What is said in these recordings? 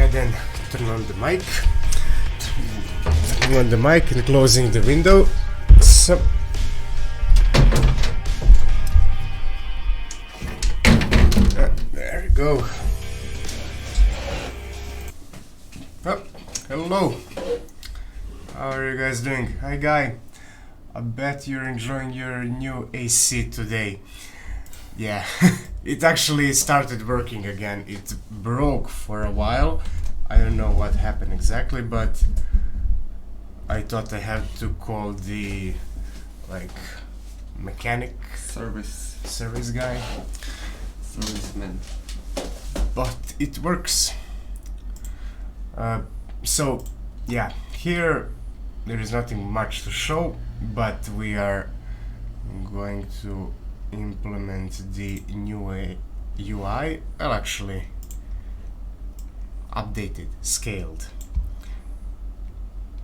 ahead and turn on the mic and closing the window. So there we go. Oh, hello. How are you guys doing? Hi Guy. I bet you're enjoying your new AC today. Yeah, it actually started working again. It broke for a while. I don't know what happened exactly, but I thought I had to call the mechanic service guy. Serviceman. But it works. So yeah, here there is nothing much to show, but we are going to implement the new UI. Well, actually updated, scaled.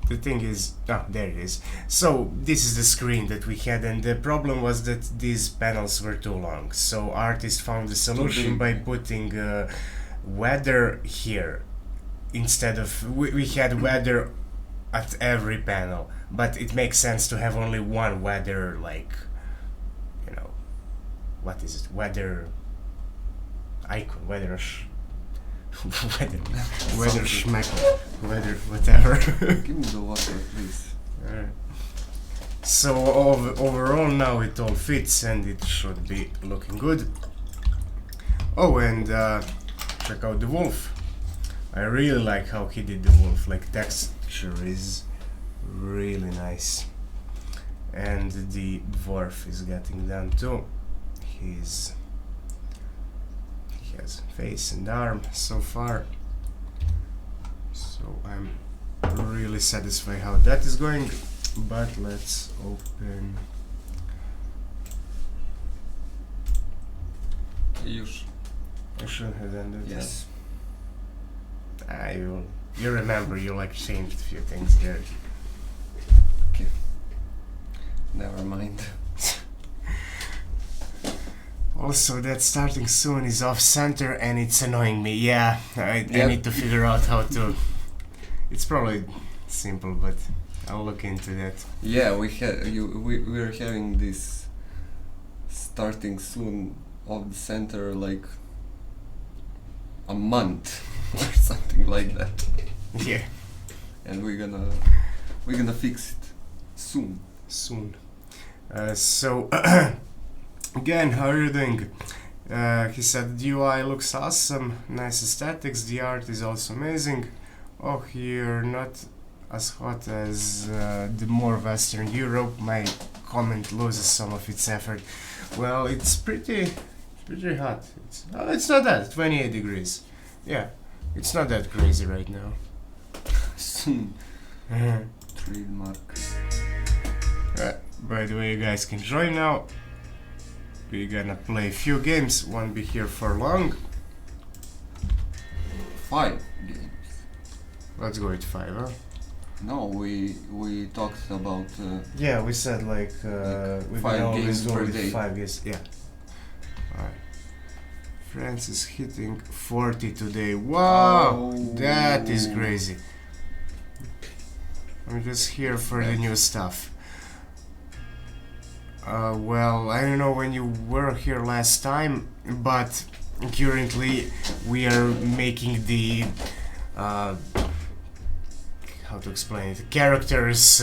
The thing is, there it is. So this is the screen that we had, and the problem was that these panels were too long. So artist found the solution by putting weather here instead of we had weather at every panel, but it makes sense to have only one weather, what is it, weather icon, weather schmeckle, weather whatever. Give me the water, please. So overall now it all fits and it should be looking good. Oh, and check out the wolf. I really like how he did the wolf, texture is really nice. And the dwarf is getting done too. He has face and arm so far. So I'm really satisfied how that is going. But let's open. You should have ended. Yes. You remember you changed a few things there. Okay. Never mind. Also, that starting soon is off center and it's annoying me. Yeah, I need to figure out how to. It's probably simple, but I'll look into that. Yeah, we're having this starting soon off the center a month or something like that. Yeah. And we're gonna fix it soon. So again, how are you doing? He said the UI looks awesome, nice aesthetics, the art is also amazing. Oh, you're not as hot as the more Western Europe. My comment loses some of its effort. Well, it's pretty hot. It's not that 28 degrees. Yeah, it's not that crazy right now. Soon. Trademark. By the way, you guys can join now. We're gonna play a few games, won't be here for long. 5 games. Let's go with 5, huh? No, we talked about. Yeah, we said we can 5 always games go per with day. 5 games. Yeah. Alright. France is hitting 40 today. Wow, that is crazy. I'm just here for the new stuff. Well, I don't know when you were here last time, but currently we are making the how to explain it, characters.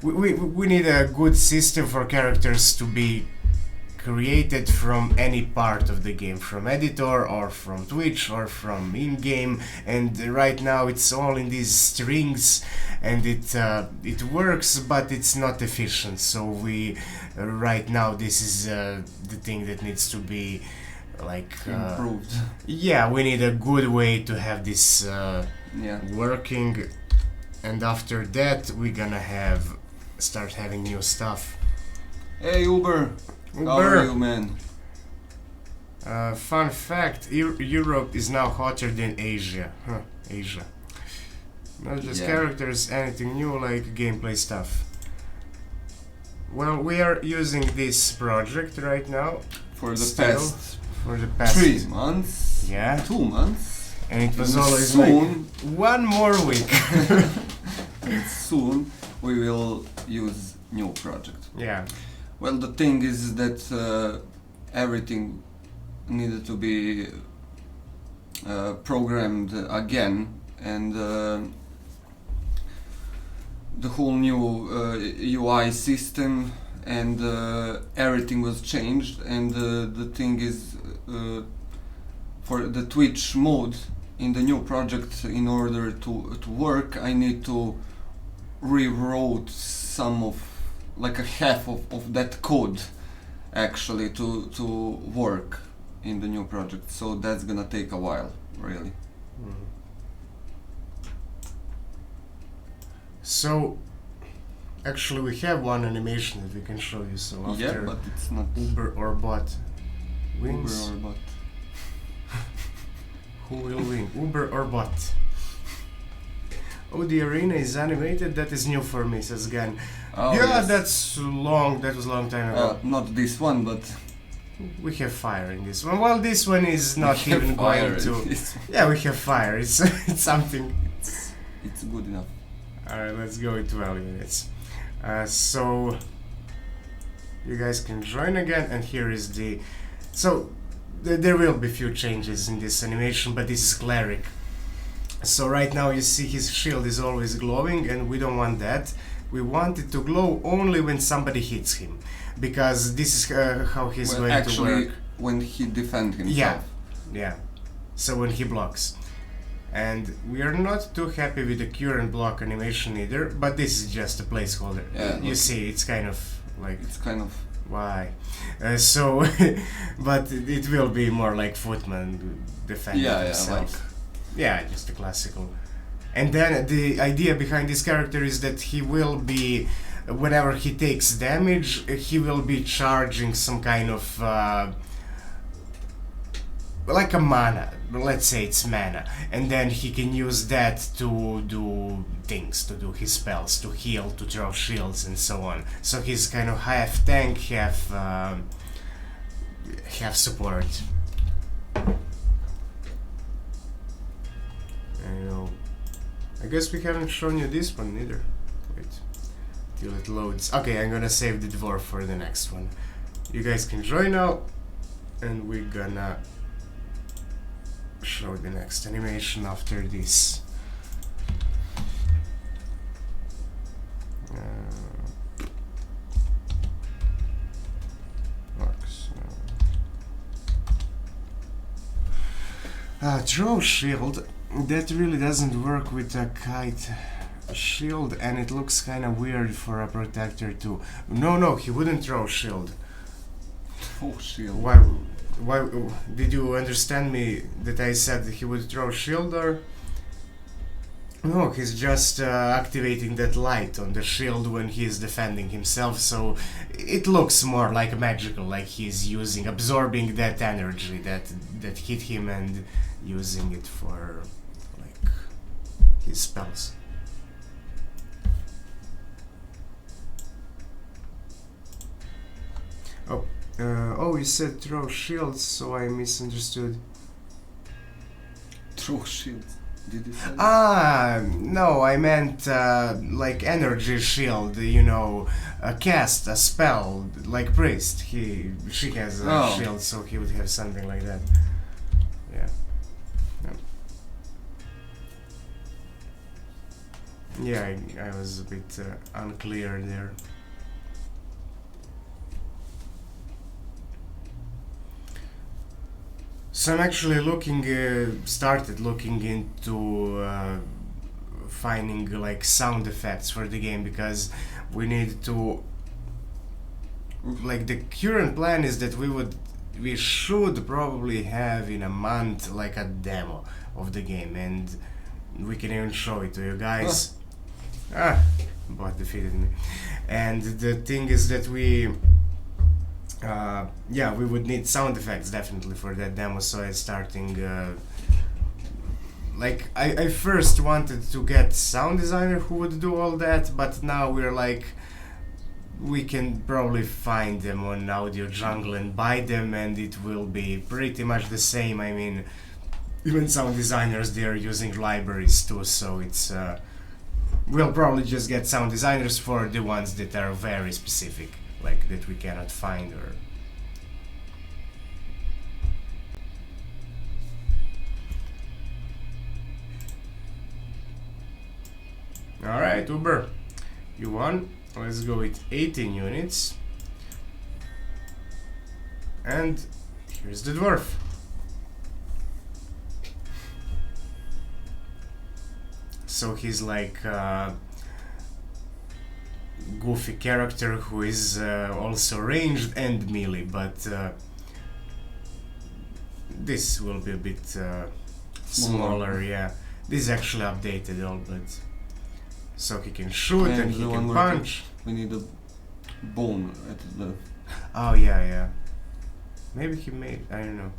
We need a good system for characters to be created from any part of the game, from editor or from Twitch or from in-game, and right now it's all in these strings and it works, but it's not efficient. So we right now this is the thing that needs to be improved. Yeah, we need a good way to have this working, and after that we're gonna start having new stuff. Hey Uber! How are you, man? Fun fact, Europe is now hotter than Asia. Asia. Not just characters, anything new like gameplay stuff. Well, we are using this project right now. For the past 3 months. Yeah. 2 months. and it was And always soon- like one more week. And soon we will use new project. Yeah. Well, the thing is that everything needed to be programmed again, and the whole new UI system, and everything was changed. And the thing is, for the Twitch mode in the new project, in order to work, I need to rewrote some of, like a half of that code actually to work in the new project. So that's gonna take a while, really. So, actually, we have one animation that we can show you. So after Yeah, but it's not Uber or bot wins, Uber or bot. who will win? Uber or bot? Oh, the arena is animated. That is new for me, says Gan. Oh, yeah, yes. that's long. That was a long time ago. Not this one, but We have fire in this one. Well, this one is not we have even fire going to. in this one. Yeah, we have fire. It's it's something. It's good enough. Alright, let's go with 12 minutes. So you guys can join again, and here is the. So there will be few changes in this animation, but this is cleric. So right now you see his shield is always glowing, and we don't want that. We want it to glow only when somebody hits him, because this is how he's Well, going actually, to work. when he defend himself. Yeah, yeah. So when he blocks. And we are not too happy with the current block animation either, but this is just a placeholder. Yeah, You look. see, it's kind of like, It's kind of why? So, but it will be more like Footman defending himself. like Yeah, just a classical. And then the idea behind this character is that he will be, whenever he takes damage, he will be charging some kind of like a mana. Let's say it's mana, and then he can use that to do things, to do his spells, to heal, to throw shields, and so on. So he's kind of half tank, half support. I guess we haven't shown you this one either. Wait, till it loads. Okay, I'm gonna save the dwarf for the next one. You guys can join now, and we're gonna show the next animation after this. Works. Throw shield. That really doesn't work with a kite shield, and it looks kind of weird for a protector too. No, he wouldn't throw shield. oh shield. Why did you understand me that I said he would throw shield, or? No, he's just activating that light on the shield when he's defending himself, so it looks more like magical, like he's absorbing that energy that hit him and using it for like his spells. Oh, you said throw shields, so I misunderstood. Throw shield. Did you say? No, I meant like energy shield, cast a spell like priest. She has a shield, so he would have something like that. Yeah, I was a bit unclear there. So I'm actually started looking into finding like sound effects for the game, because we need to, like, the current plan is that we should probably have in a month like a demo of the game, and we can even show it to you guys. Bot defeated me. And the thing is that we would need sound effects definitely for that demo, so I'm starting I first wanted to get sound designer who would do all that, but now we're like, we can probably find them on Audio Jungle and buy them, and it will be pretty much the same. I mean, even sound designers, they are using libraries too, so it's we'll probably just get sound designers for the ones that are very specific, like that we cannot find. Or alright, Uber, you won. Let's go with 18 units. And here's the dwarf. So he's like a goofy character who is also ranged and melee, but this will be a bit smaller, yeah. This is actually updated all, but so he can shoot and he can punch. We need a bone at the... Oh yeah. Maybe he made, I don't know.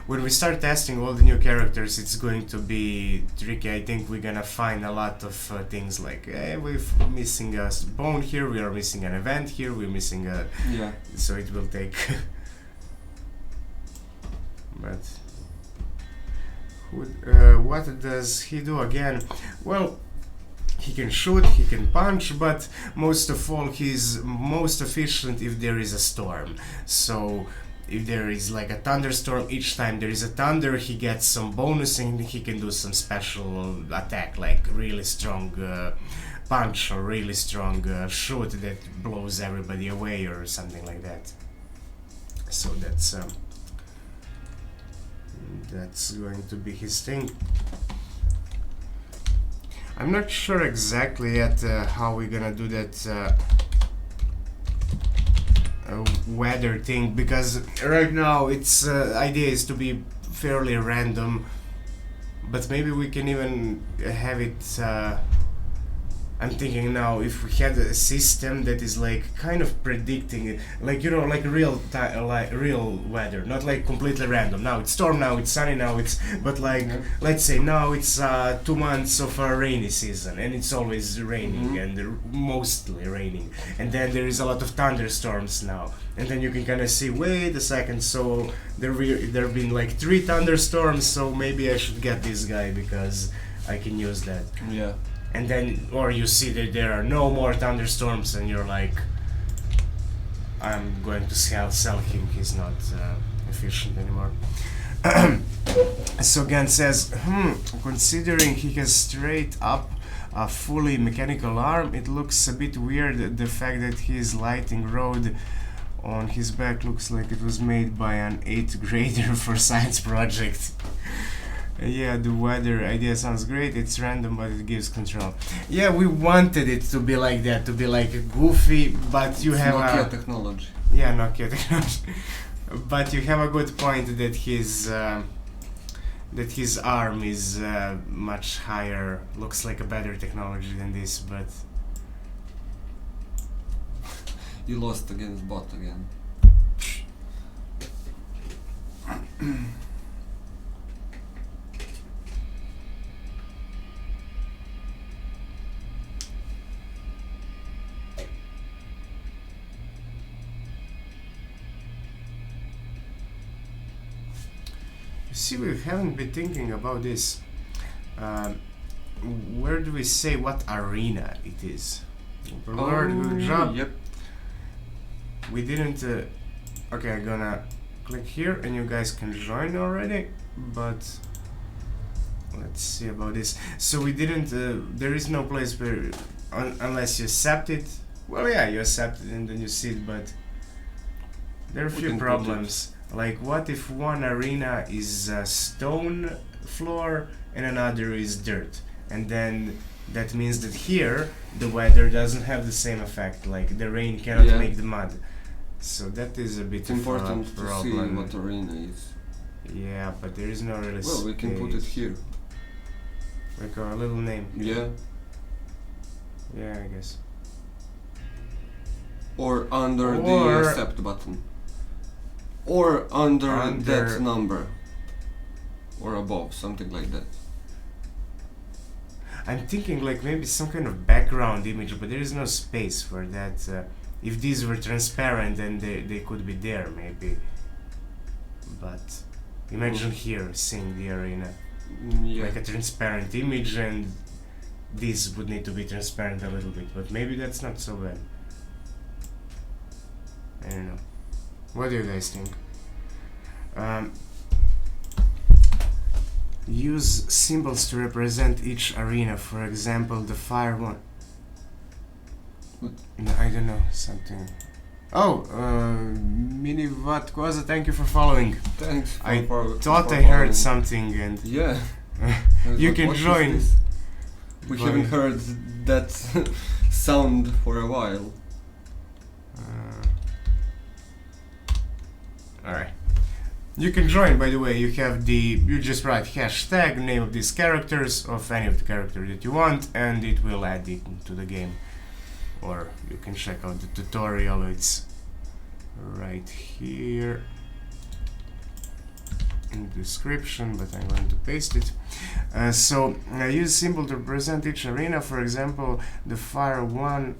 When we start testing all the new characters, it's going to be tricky. I think we're gonna find a lot of things like, hey, we're missing a bone here, we are missing an event here, we're missing a... Yeah. So it will take... But... what does he do again? Well, he can shoot, he can punch, but most of all he's most efficient if there is a storm. So if there is like a thunderstorm, each time there is a thunder he gets some bonus and he can do some special attack, like really strong punch or really strong shoot that blows everybody away or something like that. So that's going to be his thing. I'm not sure exactly yet how we're gonna do that weather thing, because right now its idea is to be fairly random, but maybe we can even have it I'm thinking now, if we had a system that is like kind of predicting it, like, you know, like real weather, not like completely random. Now it's storm, now it's sunny, now it's, but like, let's say now it's 2 months of a rainy season and it's always raining and mostly raining, and then there is a lot of thunderstorms now, and then you can kind of see, wait a second, so there have been like 3 thunderstorms, so maybe I should get this guy because I can use that. Yeah. And then, or you see that there are no more thunderstorms and you're like, I'm going to sell him, he's not efficient anymore. So Gan says, considering he has straight up a fully mechanical arm, it looks a bit weird. The fact that his lighting rod on his back looks like it was made by an 8th grader for science project. Yeah, the weather idea sounds great. It's random, but it gives control. Yeah, we wanted it to be like that, to be like goofy, but you have Nokia technology. Yeah, Nokia technology. But you have a good point that his arm is much higher. Looks like a better technology than this, but You lost against bot again. see, we haven't been thinking about this. Where do we say what arena it is? Overlord, good job. Yep. We didn't. Okay, I'm gonna click here and you guys can join already, but let's see about this. So we didn't. There is no place where, unless you accept it. Well, yeah, you accept it and then you see it, but there are a few problems. Like, what if one arena is a stone floor and another is dirt? And then that means that here the weather doesn't have the same effect. Like, the rain cannot make the mud. So that is a bit important of a to problem. see what arena is. Yeah, but there is no really Well, we can put it here. Like a little name. Yeah. Yeah, I guess. Or under the accept button. Or under that number. Or above, something like that. I'm thinking like maybe some kind of background image, but there is no space for that. If these were transparent, then they could be there maybe. But Imagine here seeing the arena Yeah. like a transparent image, and this would need to be transparent a little bit, but maybe that's not so bad. I don't know. What do you guys think? Use symbols to represent each arena. For example, the fire one. What? No, I don't know. Something. Oh, Mini Vatkoza, thank you for following. Thanks. I for Thought for I heard following. something, and Yeah. you What can is join. this? We But- haven't heard that sound for a while. Alright. You can join, by the way. You have you just write hashtag, name of these characters, of any of the characters that you want, and it will add it to the game. Or you can check out the tutorial, it's right here in the description, but I'm going to paste it. Use symbol to represent each arena. For example, the fire one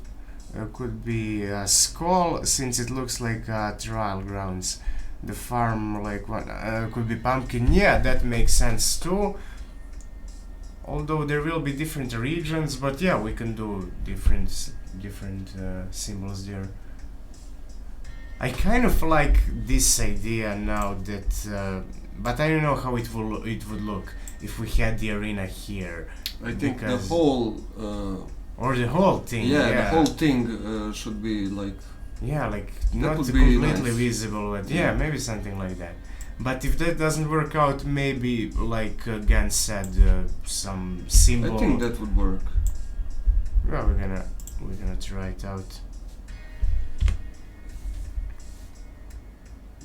could be a skull, since it looks like trial grounds. The farm like one could be pumpkin. Yeah, that makes sense too. Although there will be different regions, but yeah, we can do different symbols there. I kind of like this idea now that, but I don't know how it would look if we had the arena here. I think the Because- whole. Or the whole thing. The whole thing should be like. Yeah, like That not would be completely nice. visible, but Yeah. maybe something like that. But if that doesn't work out, maybe like Gans said, some symbol. I think that would work. Well, we're gonna try it out.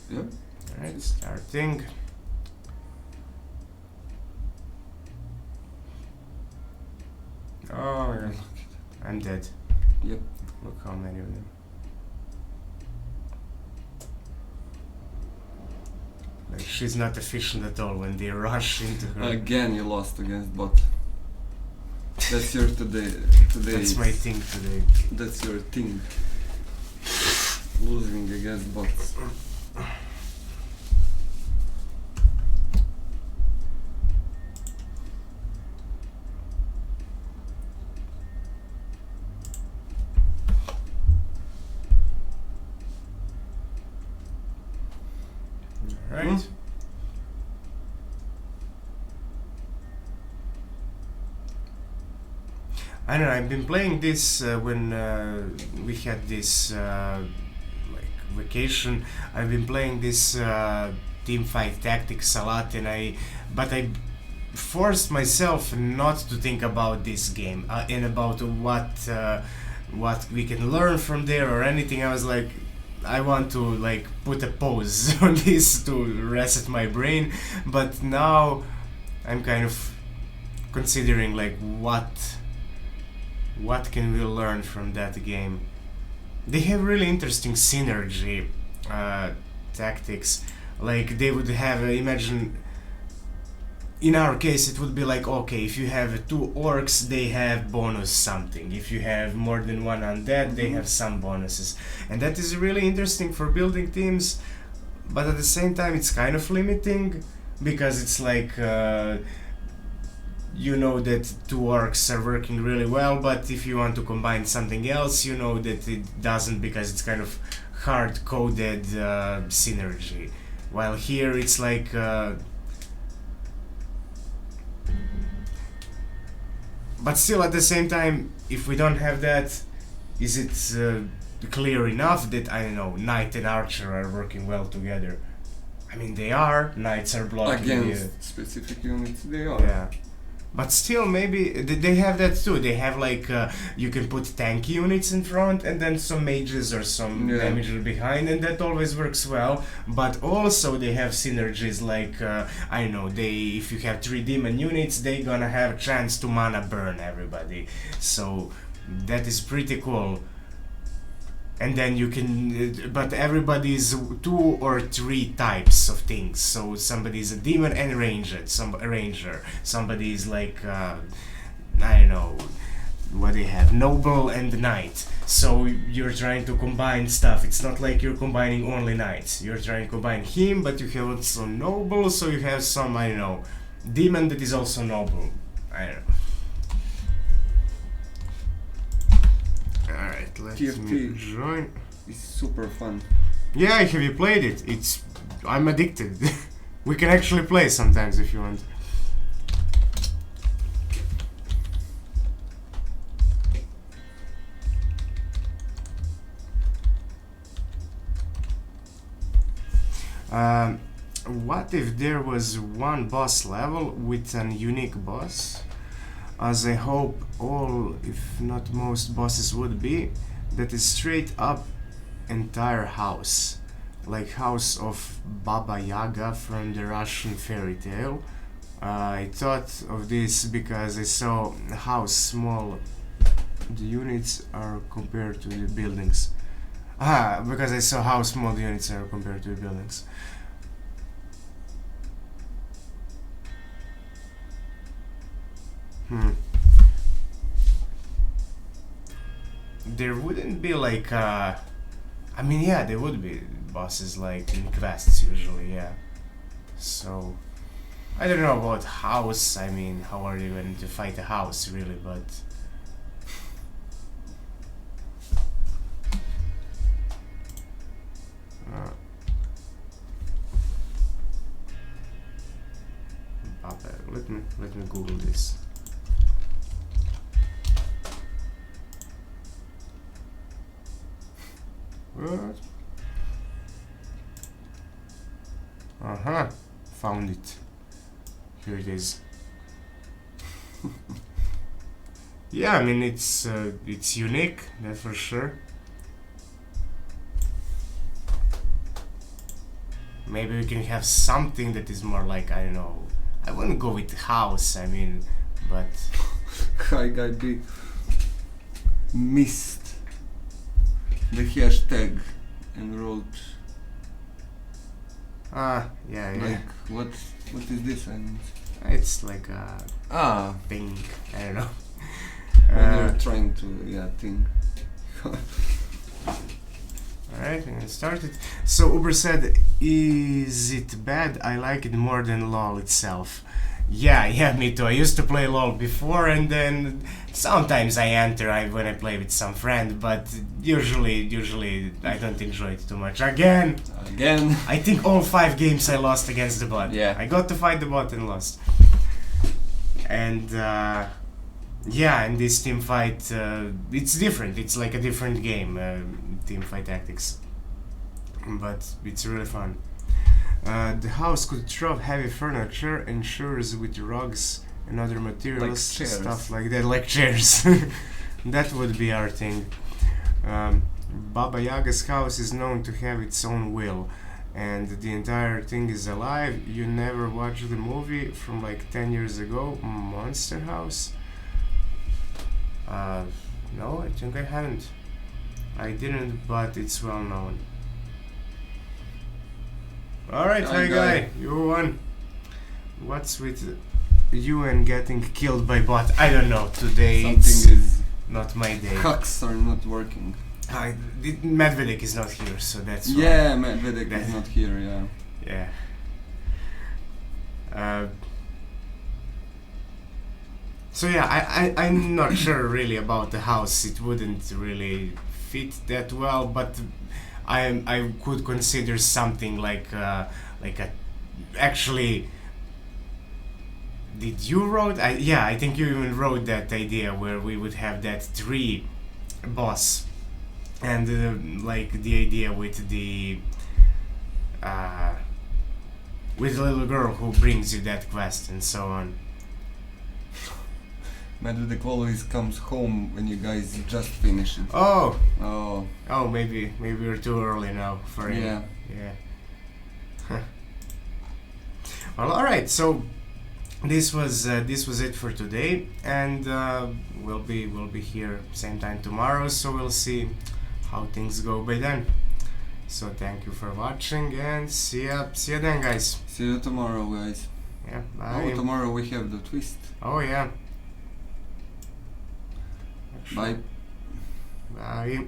Yeah. Alright, starting. Oh, yeah. I'm dead. Yep. Look how many of them. Like, she's not efficient at all when they rush into her. Again, you lost against bot. That's your today. That's my thing today. That's your thing. Losing against bots. Right. I don't know. I've been playing this when we had this like vacation. I've been playing this team fight tactics a lot, but I forced myself not to think about this game and about what we can learn from there or anything. I was like, I want to like put a pause on this to reset my brain, but now I'm kind of considering like what can we learn from that game. They have really interesting synergy tactics. Like they would have imagine. In our case, it would be like, okay, if you have two orcs, they have bonus something. If you have more than one undead, they have some bonuses. And that is really interesting for building teams, but at the same time, it's kind of limiting, because it's like, you know that two orcs are working really well, but if you want to combine something else, you know that it doesn't, because it's kind of hard-coded synergy. While here, it's like... But still, at the same time, if we don't have that, is it clear enough that, I don't know, knight and archer are working well together? I mean, they are. Knights are blocking. Against specific units, they are. Yeah. But still, maybe they have that too. They have like you can put tank units in front and then some mages or some damager behind, and that always works well. But also they have synergies like I don't know. If you have 3 demon units, they gonna have a chance to mana burn everybody. So that is pretty cool. And then you can, but everybody is 2 or 3 types of things. So somebody is a demon and ranger, somebody is like, I don't know, what they have, noble and knight. So you're trying to combine stuff. It's not like you're combining only knights. You're trying to combine him, but you have also noble, so you have some, I don't know, demon that is also noble. I don't know. Alright, let's me join. It's super fun. Yeah, have you played it? I'm addicted. We can actually play sometimes if you want. What if there was one boss level with an unique boss? As I hope all, if not most bosses would be, that is straight up entire house. Like house of Baba Yaga from the Russian fairy tale. I thought of this because I saw how small the units are compared to the buildings. Because I saw how small the units are compared to the buildings. There wouldn't be like I mean, yeah, there would be bosses like in quests usually, yeah. So I don't know about house. I mean, how are you going to fight a house really? But let me Google this. What? Found it. Here it is. Yeah, I mean it's unique, that's for sure. Maybe we can have something that is more like, I don't know. I wouldn't go with house. I mean, but Hi guy B missed the hashtag and wrote yeah. like what is this? I mean, It's like a thing. I don't know. when you're trying to think. Alright, I'm gonna start it. So Uber said, is it bad? I like it more than LOL itself. Yeah, me too. I used to play LOL before, and then sometimes I enter when I play with some friend, but usually I don't enjoy it too much. Again, I think all 5 games I lost against the bot. Yeah. I got to fight the bot and lost. And and this team fight, it's different. It's like a different game, team fight tactics. But it's really fun. The house could drop heavy furniture and chairs with rugs and other materials, like stuff like that, like chairs. That would be our thing. Baba Yaga's house is known to have its own will, and the entire thing is alive. You never watched the movie from like 10 years ago, Monster House? No, I think I haven't. I didn't, but it's well known. Alright, hi guy, you won. What's with you and getting killed by bot? I don't know, today Something is not my day. hacks are not working. Medvedev is not here, so that's why. Yeah, Medvedev is not here, yeah. So yeah, I'm not sure really about the house. It wouldn't really fit that well, but I could consider something like a actually. Did you wrote? I think you even wrote that idea where we would have that 3 boss, and like the idea with the little girl who brings you that quest and so on. Medvedev always comes home when you guys just finish it. Oh, maybe maybe we're too early now for him. Yeah. Well, all right. So this was it for today, and we'll be here same time tomorrow. So we'll see how things go by then. So thank you for watching, and see ya then, guys. See you tomorrow, guys. Yeah. Bye. Oh, tomorrow we have the twist. Oh yeah. Bye. Bye.